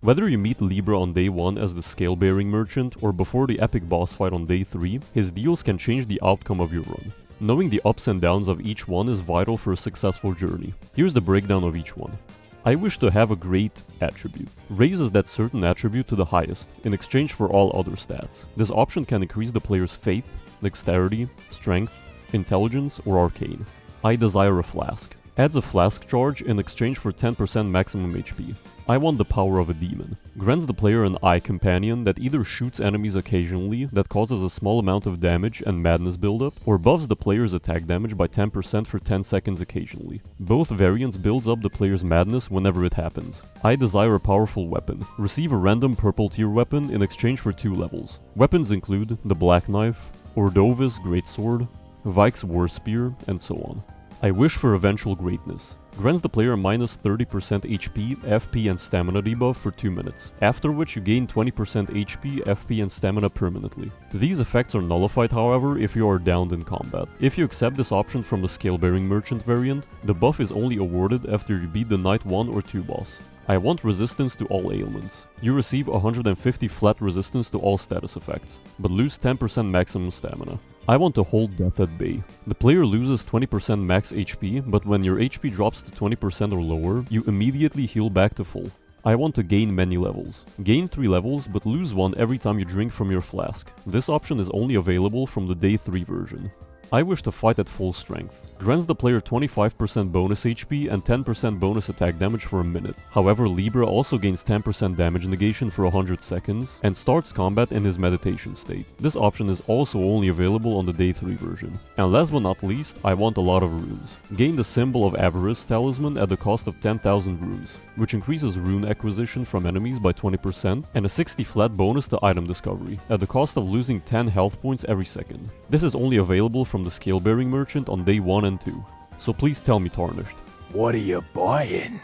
Whether you meet Libra on day 1 as the scale-bearing merchant or before the epic boss fight on day 3, his deals can change the outcome of your run. Knowing the ups and downs of each one is vital for a successful journey. Here's the breakdown of each one. I wish to have a great attribute. Raises that certain attribute to the highest, in exchange for all other stats. This option can increase the player's faith, dexterity, strength, intelligence, or arcane. I desire a flask. Adds a flask charge in exchange for 10% maximum HP. I want the power of a demon. Grants the player an eye companion that either shoots enemies occasionally that causes a small amount of damage and madness buildup, or buffs the player's attack damage by 10% for 10 seconds occasionally. Both variants builds up the player's madness whenever it happens. I desire a powerful weapon. Receive a random purple tier weapon in exchange for 2 levels. Weapons include the Black Knife, Ordovis Greatsword, Vike's War Spear, and so on. I wish for eventual greatness. Grants the player a minus 30% HP, FP and stamina debuff for 2 minutes, after which you gain 20% HP, FP and stamina permanently. These effects are nullified however if you are downed in combat. If you accept this option from the scale-bearing merchant variant, the buff is only awarded after you beat the Knight 1 or 2 boss. I want resistance to all ailments. You receive 150 flat resistance to all status effects, but lose 10% maximum stamina. I want to hold death at bay. The player loses 20% max HP, but when your HP drops to 20% or lower, you immediately heal back to full. I want to gain many levels. Gain 3 levels, but lose 1 every time you drink from your flask. This option is only available from the day 3 version. I wish to fight at full strength. Grants the player 25% bonus HP and 10% bonus attack damage for a minute. However, Libra also gains 10% damage negation for 100 seconds and starts combat in his meditation state. This option is also only available on the day 3 version. And last but not least, I want a lot of runes. Gain the Symbol of Avarice talisman at the cost of 10,000 runes, which increases rune acquisition from enemies by 20% and a 60 flat bonus to item discovery, at the cost of losing 10 health points every second. This is only available from the scale-bearing merchant on day 1 and 2. So please tell me, Tarnished. What are you buying?